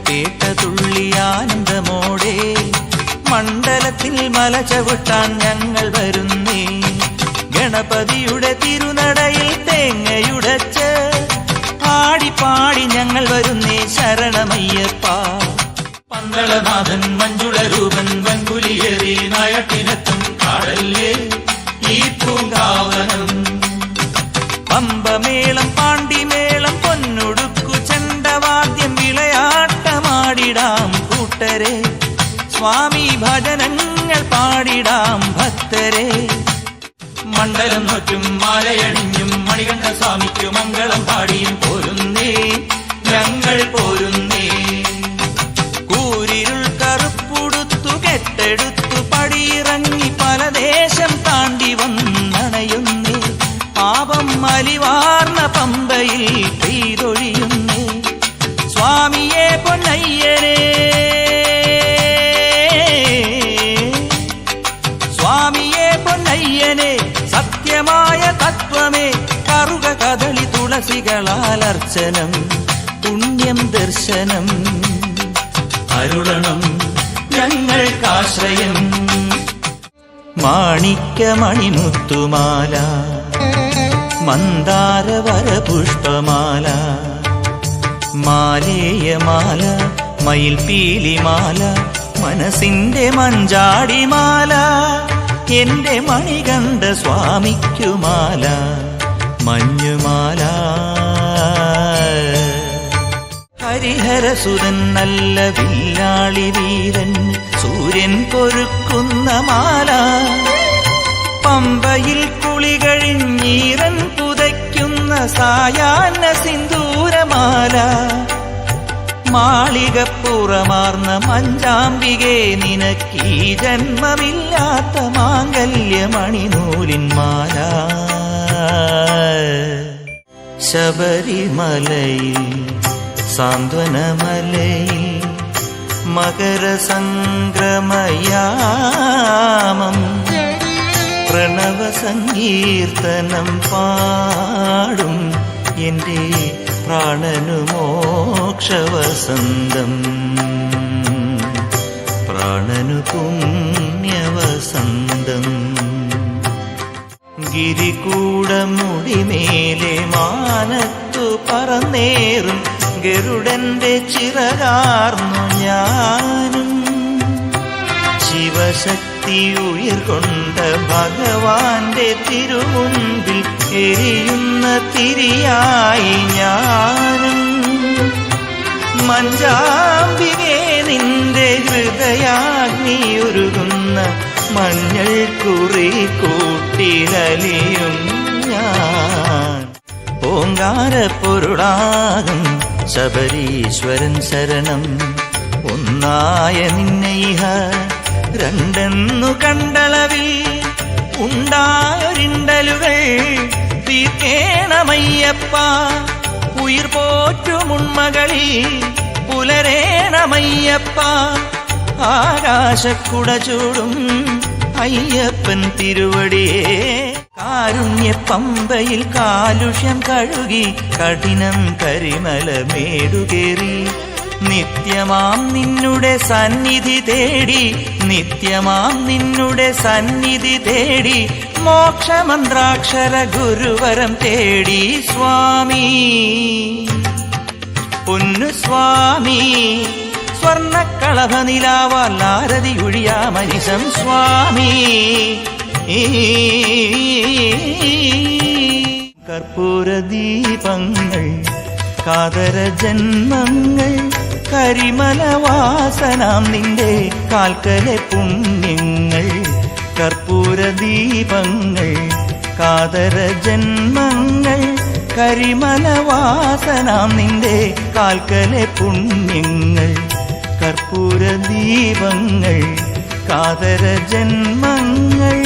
കേട്ടതുള്ളി ആനന്ദമോടെ മണ്ഡലത്തിൽ മല ചവിട്ടാൻ ഞങ്ങൾ വരുന്നേ. ഗണപതിയുടെ തിരുനടയിൽ തേങ്ങയുടച്ച് ആടിപ്പാടി ഞങ്ങൾ വരുന്നേ ശരണമയ്യപ്പ. പന്തളനാഥൻ മഞ്ജുളരൂപൻ വൻകുലിയേറി നായട്ടിനെത്തും കാടല്ലേ ഈ പൂങ്കാവനം. പമ്പമേളം പാണ്ടിമേളം പൊന്നുടുക്കു ചെണ്ടവാദ്യം വിളയാട്ടമാടിടാം കൂട്ടരെ. സ്വാമി ഭജനങ്ങൾ പാടിടാം ഭക്തരെ. മണ്ഡലം നോറ്റും മാലയണിഞ്ഞും മണികണ്ഠ സ്വാമിക്കു മംഗളം പാടിയും പോരുന്നേ ഞങ്ങൾ പോരുന്നേ. കൂരിരുൾ കറുപ്പുടുത്തു കെട്ടെടുത്തു പടിയിറങ്ങി പല ദേശം താണ്ടി വന്നണയുന്നേ. പാപം മലിവാർന്ന പമ്പയിൽ പെയ്തൊഴിയുന്നേ. സ്വാമിയെ പൊന്നയ്യനെ സ്വാമിയെ പൊന്നയ്യനെ സത്യമായ തത്വമേ കറുക കദളി തുളസികളാൽ അർച്ചനം പുണ്യം ദർശനം അരുളണം ഞങ്ങൾക്കാശ്രയം. മാണിക്യമണിമുത്തുമാല മന്ദാരവരപുഷ്പമാല മാലേയമാല മയിൽപീലിമാല മനസ്സിന്റെ മഞ്ചാടിമാല എന്റെ മണികണ്ഠ സ്വാമിക്കുമാല മഞ്ഞുമാല. ഹരിഹരസുരൻ നല്ല വില്ലാളി വീരൻ സൂര്യൻ പൊരുക്കുന്ന മാല. പമ്പയിൽ കുളി കഴിഞ്ഞീറൻ പുതയ്ക്കുന്ന സായാഹ്ന സിന്ദൂരമാല. മാളികപ്പുറമാർന്ന മഞ്ചാംബികെ നിനക്കീ ജന്മമില്ലാത്ത മാംഗല്യമണിനൂലിൻ മാല. ശബരിമലയിൽ സാന്ത്വനമലയിൽ മകരസംക്രമയാമം പ്രണവസങ്കീർത്തനം പാടും എൻ്റെ പ്രാണനു മോക്ഷവസന്തം പ്രാണനു പുണ്യവസന്തം. ഗിരികൂടമുടിമേലെ മാനത്തു പറന്നേറും ഗരുഡന്റെ ചിറകാർന്നു ഞാനും. ശിവശക്തി ഉയർകൊണ്ട ഭഗവാന്റെ തിരുമുൻപിൽ എരിയുന്ന തിരിയായി ഞാനും. മഞ്ചാംബികെ നിന്റെ ഹൃദയാഗ്നിയുരുകുന്ന മഞ്ഞൾ കുറി കൂട്ടിലലിയും ഞാൻ. ഓങ്കാരപ്പൊരുളാകും ശബരീശ്വരൻ ശരണം. ഒന്നായ നിന്നയിഹ രണ്ടെന്നു കണ്ടളവിൽ ഉണ്ടായൊരിണ്ടലുകൾ തീർക്കേണമയ്യപ്പ. ഉയിർ പോറ്റുമുൺമകളിൽ പുലരേണമയ്യപ്പ. ആകാശക്കുട ചൂടും അയ്യപ്പൻ തിരുവടിയേ. കാരുണ്യ പമ്പയിൽ കാലുഷ്യം കഴുകി കഠിനം കരിമല മേടുകേറി നിത്യമാം നിന്നുടെ സന്നിധി തേടി നിത്യമാം നിന്നുടെ സന്നിധി തേടി മോക്ഷമന്ത്രാക്ഷര ഗുരുവരം തേടി സ്വാമി പൊന്നു സ്വാമി. സ്വർണ്ണക്കളഭ നിലാവാലാരതി ഒഴിയാമനിശം സ്വാമി. കർപ്പൂര ദീപങ്ങൾ കാതര ജന്മങ്ങൾ കരിമലവാസനാം നിന്റെ കാൽക്കലെ പുണ്യങ്ങൾ. കർപ്പൂര ദീപങ്ങൾ കാതര ജന്മങ്ങൾ കരിമലവാസനാം നിന്റെ കാൽക്കലെ പുണ്യങ്ങൾ. കർപ്പൂര ദീപങ്ങൾ കാതര ജന്മങ്ങൾ.